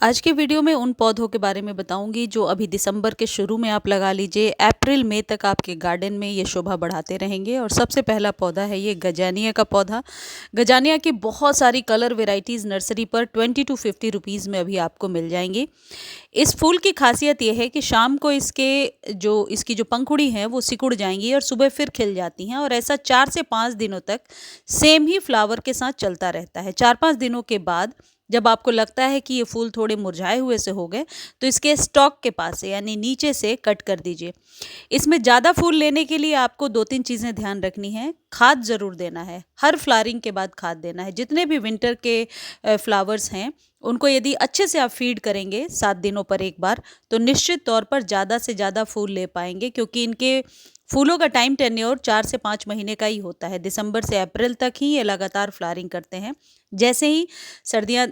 आज के वीडियो में उन पौधों के बारे में बताऊंगी जो अभी दिसंबर के शुरू में आप लगा लीजिए, अप्रैल मई तक आपके गार्डन में ये शोभा बढ़ाते रहेंगे। और सबसे पहला पौधा है ये गजानिया का पौधा। गजानिया की बहुत सारी कलर वेराइटीज़ नर्सरी पर 20 to 50 रुपीज़ में अभी आपको मिल जाएंगी। इस फूल की खासियत ये है कि शाम को इसकी जो पंखुड़ी हैं वो सिकुड़ जाएंगी और सुबह फिर खिल जाती हैं, और ऐसा 4 से 5 दिनों तक सेम ही फ्लावर के साथ चलता रहता है। 4-5 दिनों के बाद जब आपको लगता है कि ये फूल थोड़े मुरझाए हुए से हो गए, तो इसके स्टॉक के पास से यानी नीचे से कट कर दीजिए। इसमें ज़्यादा फूल लेने के लिए आपको 2-3 चीज़ें ध्यान रखनी है। खाद ज़रूर देना है, हर फ्लावरिंग के बाद खाद देना है। जितने भी विंटर के फ्लावर्स हैं उनको यदि अच्छे से आप फीड करेंगे 7 दिनों पर एक बार, तो निश्चित तौर पर ज़्यादा से ज़्यादा फूल ले पाएंगे, क्योंकि इनके फूलों का टाइम टेन्योर 4 से 5 महीने का ही होता है। दिसंबर से अप्रैल तक ही ये लगातार फ्लावरिंग करते हैं। जैसे ही सर्दियाँ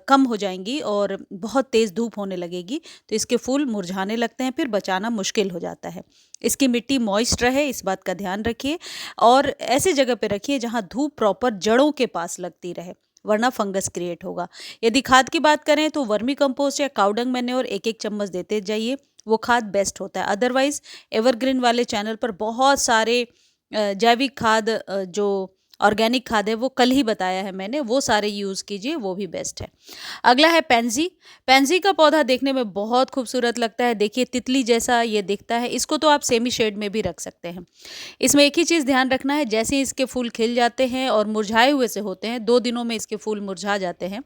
कम हो जाएंगी और बहुत तेज़ धूप होने लगेगी तो इसके फूल मुरझाने लगते हैं, फिर बचाना मुश्किल हो जाता है। इसकी मिट्टी मॉइस्ट रहे, इस बात का ध्यान रखिए, और ऐसी जगह पे रखिए जहाँ धूप प्रॉपर जड़ों के पास लगती रहे, वरना फंगस क्रिएट होगा। यदि खाद की बात करें तो वर्मी कंपोस्ट या काउडंग मैन्योर 1-1 चम्मच देते जाइए, वो खाद बेस्ट होता है। अदरवाइज एवरग्रीन वाले चैनल पर बहुत सारे जैविक खाद, जो ऑर्गेनिक खाद है वो कल ही बताया है मैंने, वो सारे यूज़ कीजिए, वो भी बेस्ट है। अगला है पैंसी। पैंसी का पौधा देखने में बहुत खूबसूरत लगता है। देखिए तितली जैसा ये दिखता है। इसको तो आप सेमी शेड में भी रख सकते हैं। इसमें एक ही चीज़ ध्यान रखना है, जैसे ही इसके फूल खिल जाते हैं और मुरझाए हुए से होते हैं, 2 दिनों में इसके फूल मुरझा जाते हैं,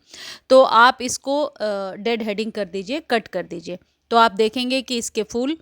तो आप इसको डेड हेडिंग कर दीजिए, कट कर दीजिए। तो आप देखेंगे कि इसके फूल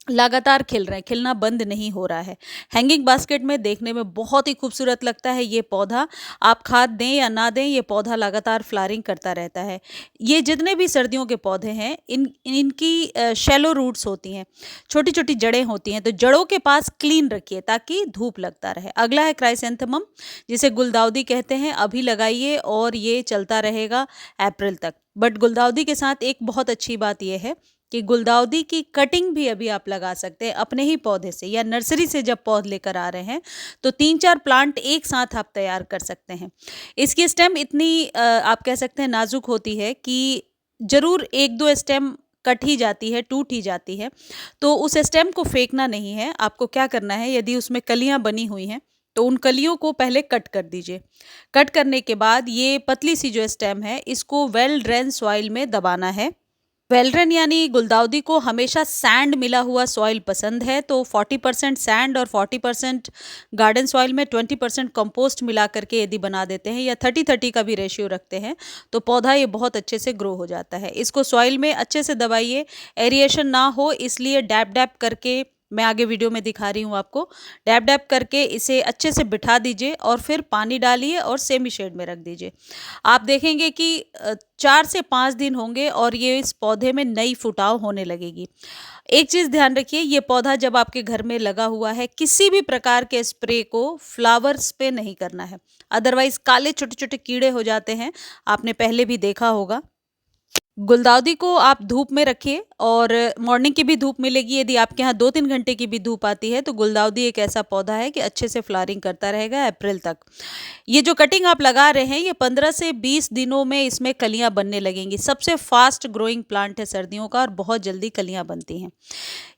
लगातार खिल रहे हैं, खिलना बंद नहीं हो रहा है। हैंगिंग बास्केट में देखने में बहुत ही खूबसूरत लगता है ये पौधा। आप खाद दें या ना दें, ये पौधा लगातार फ्लावरिंग करता रहता है। ये जितने भी सर्दियों के पौधे हैं, इनकी शैलो रूट्स होती हैं, छोटी छोटी जड़ें होती हैं, तो जड़ों के पास क्लीन रखिए ताकि धूप लगता रहे। अगला है क्राइसेंथेमम, जिसे गुलदाउदी कहते हैं। अभी लगाइए और ये चलता रहेगा अप्रैल तक। बट गुलदाउदी के साथ एक बहुत अच्छी बात यह है कि गुलदाउदी की कटिंग भी अभी आप लगा सकते हैं अपने ही पौधे से, या नर्सरी से जब पौध लेकर आ रहे हैं तो 3-4 प्लांट एक साथ आप तैयार कर सकते हैं। इसकी स्टेम इतनी आप कह सकते हैं नाजुक होती है कि जरूर 1-2 स्टेम कट ही जाती है, टूट ही जाती है, तो उस स्टेम को फेंकना नहीं है। आपको क्या करना है, यदि उसमें कलियां बनी हुई हैं तो उन कलियों को पहले कट कर दीजिए। कट करने के बाद ये पतली सी जो स्टेम है, इसको वेल ड्रेन सॉइल में दबाना है। वेलरन यानी गुलदाउदी को हमेशा सैंड मिला हुआ सॉइल पसंद है, तो 40% सैंड और 40% गार्डन सॉइल में 20% कंपोस्ट मिला करके यदि बना देते हैं, या 30-30 का भी रेशियो रखते हैं, तो पौधा ये बहुत अच्छे से ग्रो हो जाता है। इसको सॉइल में अच्छे से दबाइए, एरिएशन ना हो इसलिए डैप डैप करके, मैं आगे वीडियो में दिखा रही हूँ आपको, डैप डैप करके इसे अच्छे से बिठा दीजिए और फिर पानी डालिए और सेमी शेड में रख दीजिए। आप देखेंगे कि 4 से 5 दिन होंगे और ये इस पौधे में नई फुटाव होने लगेगी। एक चीज़ ध्यान रखिए, ये पौधा जब आपके घर में लगा हुआ है, किसी भी प्रकार के स्प्रे को फ्लावर्स पे नहीं करना है, अदरवाइज काले छोटे छोटे कीड़े हो जाते हैं, आपने पहले भी देखा होगा। गुलदाउदी को आप धूप में रखिए, और मॉर्निंग की भी धूप मिलेगी। यदि आपके यहाँ 2-3 घंटे की भी धूप आती है तो गुलदाउदी एक ऐसा पौधा है कि अच्छे से फ्लावरिंग करता रहेगा अप्रैल तक। ये जो कटिंग आप लगा रहे हैं, ये 15 से 20 दिनों में इसमें कलियां बनने लगेंगी। सबसे फास्ट ग्रोइंग प्लांट है सर्दियों का, और बहुत जल्दी कलियां बनती हैं।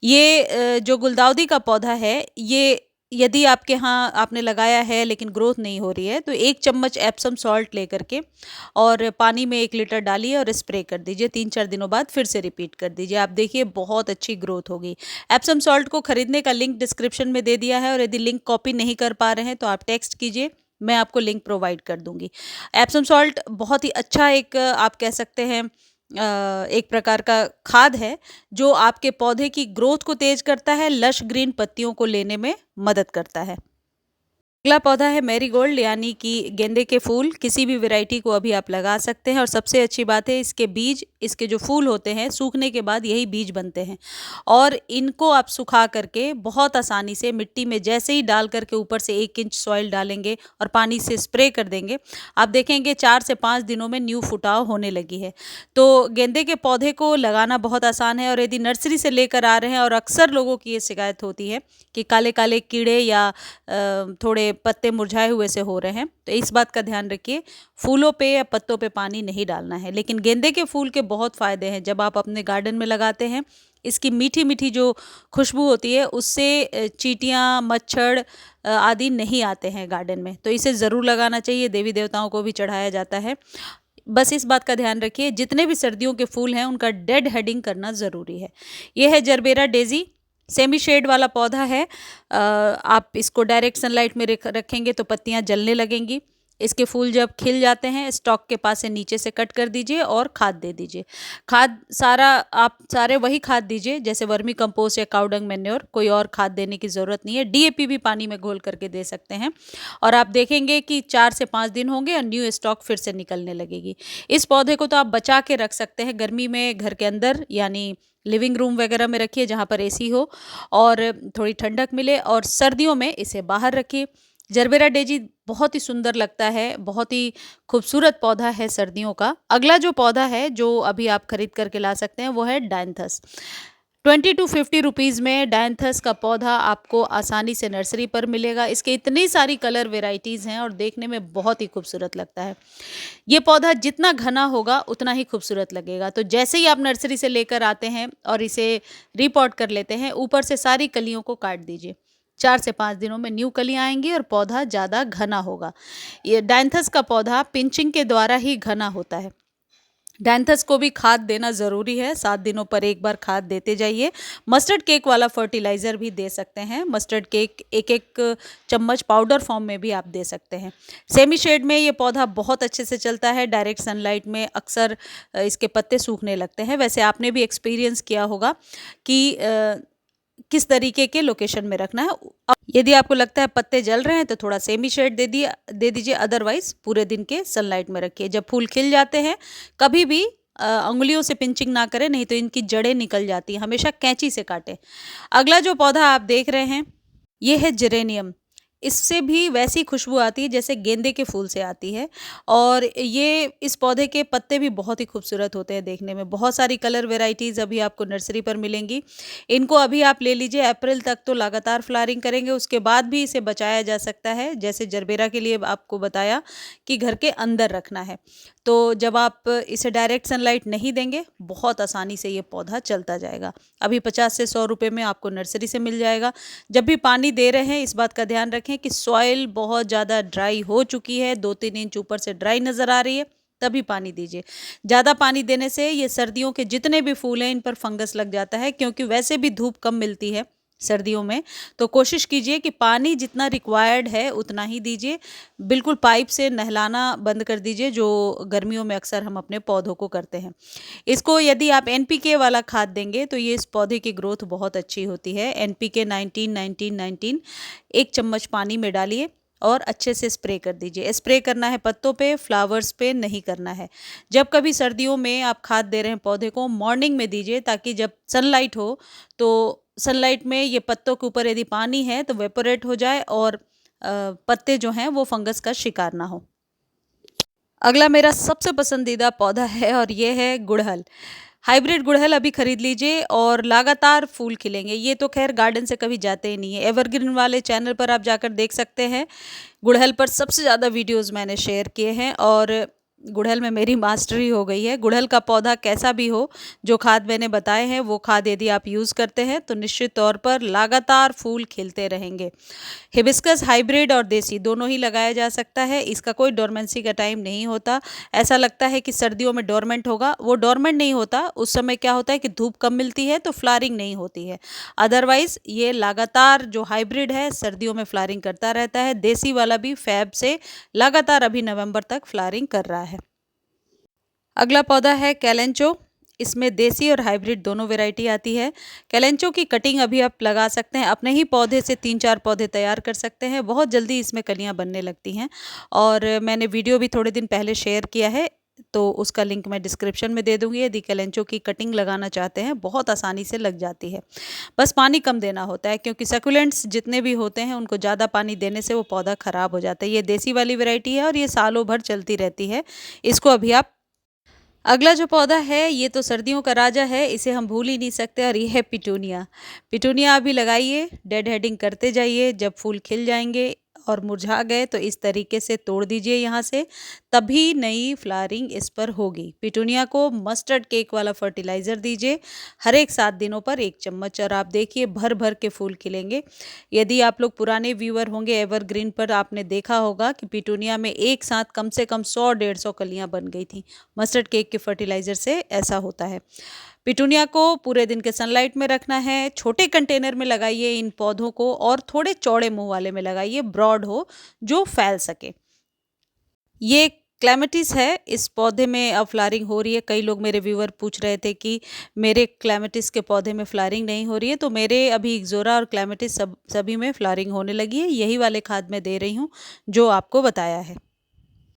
ये जो गुलदाउदी का पौधा है, ये यदि आपके यहाँ आपने लगाया है लेकिन ग्रोथ नहीं हो रही है, तो 1 चम्मच एप्सम सॉल्ट लेकर के और पानी में 1 लीटर डालिए और स्प्रे कर दीजिए। 3-4 दिनों बाद फिर से रिपीट कर दीजिए। आप देखिए बहुत अच्छी ग्रोथ होगी। एप्सम सॉल्ट को खरीदने का लिंक डिस्क्रिप्शन में दे दिया है, और यदि लिंक कॉपी नहीं कर पा रहे हैं तो आप टेक्स्ट कीजिए, मैं आपको लिंक प्रोवाइड कर दूंगी। एप्सम सॉल्ट बहुत ही अच्छा एक आप कह सकते हैं एक प्रकार का खाद है, जो आपके पौधे की ग्रोथ को तेज करता है, लश ग्रीन पत्तियों को लेने में मदद करता है। अगला पौधा है मैरीगोल्ड, यानी कि गेंदे के फूल। किसी भी वैरायटी को अभी आप लगा सकते हैं, और सबसे अच्छी बात है इसके बीज, इसके जो फूल होते हैं सूखने के बाद यही बीज बनते हैं, और इनको आप सुखा करके बहुत आसानी से मिट्टी में जैसे ही डाल करके ऊपर से 1 इंच सॉइल डालेंगे और पानी से स्प्रे कर देंगे, आप देखेंगे 4 से 5 दिनों में न्यू फुटाव होने लगी है। तो गेंदे के पौधे को लगाना बहुत आसान है, और यदि नर्सरी से लेकर आ रहे हैं, और अक्सर लोगों की ये शिकायत होती है कि काले काले कीड़े या थोड़े पत्ते मुरझाए हुए से हो रहे हैं, तो इस बात का ध्यान रखिए। फूलों पे या पत्तों पे पानी नहीं डालना है। लेकिन गेंदे के फूल के बहुत फ़ायदे हैं। जब आप अपने गार्डन में लगाते हैं, इसकी मीठी मीठी जो खुशबू होती है उससे चींटियाँ, मच्छर आदि नहीं आते हैं गार्डन में। तो इसे ज़रूर लगाना चाहिए। देवी देवताओं को भी चढ़ाया जाता है। बस इस बात का ध्यान रखिए, जितने भी सर्दियों के फूल हैं उनका डेड हेडिंग करना ज़रूरी है। ये है जरबेरा डेज़ी, सेमी शेड वाला पौधा है। आप इसको डायरेक्ट सनलाइट में रखेंगे तो पत्तियां जलने लगेंगी। इसके फूल जब खिल जाते हैं, स्टॉक के पास से नीचे से कट कर दीजिए और खाद दे दीजिए। खाद आप सारे वही खाद दीजिए जैसे वर्मी कंपोस्ट या काउडंग मैन्योर। कोई और खाद देने की ज़रूरत नहीं है। डीएपी भी पानी में घोल करके दे सकते हैं। और आप देखेंगे कि 4 से 5 दिन होंगे और न्यू स्टॉक फिर से निकलने लगेगी। इस पौधे को तो आप बचा के रख सकते हैं गर्मी में, घर के अंदर यानी लिविंग रूम वगैरह में रखिए जहाँ पर एसी हो और थोड़ी ठंडक मिले, और सर्दियों में इसे बाहर रखिए। जरबेरा डेजी बहुत ही सुंदर लगता है, बहुत ही खूबसूरत पौधा है सर्दियों का। अगला जो पौधा है जो अभी आप खरीद करके ला सकते हैं वो है डायंथस। 20 to 50 रुपीज़ में डायंथस का पौधा आपको आसानी से नर्सरी पर मिलेगा। इसके इतनी सारी कलर वेराइटीज़ हैं और देखने में बहुत ही खूबसूरत लगता है। ये पौधा जितना घना होगा उतना ही खूबसूरत लगेगा। तो जैसे ही आप नर्सरी से लेकर आते हैं और इसे रिपॉट कर लेते हैं, ऊपर से सारी कलियों को काट दीजिए। 4 से 5 दिनों में न्यू कलियाँ आएंगी और पौधा ज़्यादा घना होगा। ये डायंथस का पौधा पिंचिंग के द्वारा ही घना होता है। डायंथस को भी खाद देना ज़रूरी है। 7 दिनों पर एक बार खाद देते जाइए। मस्टर्ड केक वाला फर्टिलाइज़र भी दे सकते हैं। मस्टर्ड केक एक एक चम्मच पाउडर फॉर्म में भी आप दे सकते हैं। सेमी शेड में ये पौधा बहुत अच्छे से चलता है। डायरेक्ट सनलाइट में अक्सर इसके पत्ते सूखने लगते हैं। वैसे आपने भी एक्सपीरियंस किया होगा कि किस तरीके के लोकेशन में रखना है। यदि आपको लगता है पत्ते जल रहे हैं तो थोड़ा सेमी शेड दे दीजिए, अदरवाइज पूरे दिन के सनलाइट में रखिए। जब फूल खिल जाते हैं कभी भी उंगलियों से पिंचिंग ना करें, नहीं तो इनकी जड़ें निकल जाती हैं। हमेशा कैंची से काटें। अगला जो पौधा आप देख रहे हैं ये है जेरेनियम। इससे भी वैसी खुशबू आती है जैसे गेंदे के फूल से आती है। और ये इस पौधे के पत्ते भी बहुत ही खूबसूरत होते हैं देखने में। बहुत सारी कलर वेराइटीज़ अभी आपको नर्सरी पर मिलेंगी। इनको अभी आप ले लीजिए, अप्रैल तक तो लगातार फ्लावरिंग करेंगे। उसके बाद भी इसे बचाया जा सकता है, जैसे जरबेरा के लिए आपको बताया कि घर के अंदर रखना है। तो जब आप इसे डायरेक्ट सनलाइट नहीं देंगे, बहुत आसानी से ये पौधा चलता जाएगा। अभी 50 से 100 रुपये में आपको नर्सरी से मिल जाएगा। जब भी पानी दे रहे हैं इस बात का ध्यान रखें कि सॉइल बहुत ज़्यादा ड्राई हो चुकी है, 2-3 इंच ऊपर से ड्राई नज़र आ रही है, तभी पानी दीजिए। ज़्यादा पानी देने से ये सर्दियों के जितने भी फूल हैं इन पर फंगस लग जाता है, क्योंकि वैसे भी धूप कम मिलती है सर्दियों में। तो कोशिश कीजिए कि पानी जितना रिक्वायर्ड है उतना ही दीजिए। बिल्कुल पाइप से नहलाना बंद कर दीजिए, जो गर्मियों में अक्सर हम अपने पौधों को करते हैं। इसको यदि आप एनपीके वाला खाद देंगे तो ये इस पौधे की ग्रोथ बहुत अच्छी होती है। एनपीके 19-19-19 1 चम्मच पानी में डालिए और अच्छे से स्प्रे कर दीजिए। स्प्रे करना है पत्तों पे, फ्लावर्स पे नहीं करना है। जब कभी सर्दियों में आप खाद दे रहे हैं पौधे को, मॉर्निंग में दीजिए, ताकि जब सनलाइट हो तो सनलाइट में ये पत्तों के ऊपर यदि पानी है तो वेपोरेट हो जाए और पत्ते जो हैं वो फंगस का शिकार ना हो। अगला मेरा सबसे पसंदीदा पौधा है और ये है गुड़हल। हाइब्रिड गुड़हल अभी खरीद लीजिए और लगातार फूल खिलेंगे। ये तो खैर गार्डन से कभी जाते ही नहीं है। एवरग्रीन वाले चैनल पर आप जाकर देख सकते हैं। गुड़हल पर सबसे ज़्यादा वीडियोस मैंने शेयर किए हैं और गुड़हल में मेरी मास्टरी हो गई है। गुड़हल का पौधा कैसा भी हो, जो खाद मैंने बताए हैं वो खाद यदि आप यूज़ करते हैं तो निश्चित तौर पर लगातार फूल खिलते रहेंगे। हिबिस्कस हाइब्रिड और देसी दोनों ही लगाया जा सकता है। इसका कोई डोरमेंसी का टाइम नहीं होता। ऐसा लगता है कि सर्दियों में डोरमेंट होगा, वो डोरमेंट नहीं होता। उस समय क्या होता है कि धूप कम मिलती है तो फ्लावरिंग नहीं होती है। अदरवाइज़ ये लगातार जो हाइब्रिड है सर्दियों में फ्लावरिंग करता रहता है। देसी वाला भी फ़ेब से लगातार अभी नवंबर तक फ्लावरिंग कर रहा है। अगला पौधा है कैलेंचो। इसमें देसी और हाइब्रिड दोनों वैरायटी आती है। कैलेंचो की कटिंग अभी आप लगा सकते हैं। अपने ही पौधे से 3-4 पौधे तैयार कर सकते हैं। बहुत जल्दी इसमें कलियां बनने लगती हैं और मैंने वीडियो भी थोड़े दिन पहले शेयर किया है, तो उसका लिंक मैं डिस्क्रिप्शन में दे दूँगी। यदि कैलेंचो की कटिंग लगाना चाहते हैं, बहुत आसानी से लग जाती है। बस पानी कम देना होता है, क्योंकि सकुलेंट्स जितने भी होते हैं उनको ज़्यादा पानी देने से वो पौधा ख़राब हो जाता है। ये देसी वाली वैरायटी है और ये सालों भर चलती रहती है। इसको अभी आप अगला जो पौधा है ये तो सर्दियों का राजा है, इसे हम भूल ही नहीं सकते, और ये है पिटूनिया। पिटूनिया अभी लगाइए, डेड हेडिंग करते जाइए। जब फूल खिल जाएंगे और मुरझा गए तो इस तरीके से तोड़ दीजिए यहाँ से, तभी नई फ्लावरिंग इस पर होगी। पिटूनिया को मस्टर्ड केक वाला फर्टिलाइज़र दीजिए हर एक 7 दिनों पर 1 चम्मच, और आप देखिए भर भर के फूल खिलेंगे। यदि आप लोग पुराने व्यूअर होंगे एवरग्रीन पर, आपने देखा होगा कि पिटूनिया में एक साथ कम से कम 100-150 कलियां बन गई थी। मस्टर्ड केक के फर्टिलाइज़र से ऐसा होता है। पिटूनिया को पूरे दिन के सनलाइट में रखना है। छोटे कंटेनर में लगाइए इन पौधों को, और थोड़े चौड़े मुंह वाले में लगाइए, ब्रॉड हो जो फैल सके। ये क्लेमेटिस है, इस पौधे में अब फ्लावरिंग हो रही है। कई लोग मेरे व्यूअर पूछ रहे थे कि मेरे क्लेमेटिस के पौधे में फ्लावरिंग नहीं हो रही है, तो मेरे अभी इक्ज़ोरा और क्लेमेटिस सभी में फ्लावरिंग होने लगी है। यही वाले खाद मैं दे रही हूँ जो आपको बताया है।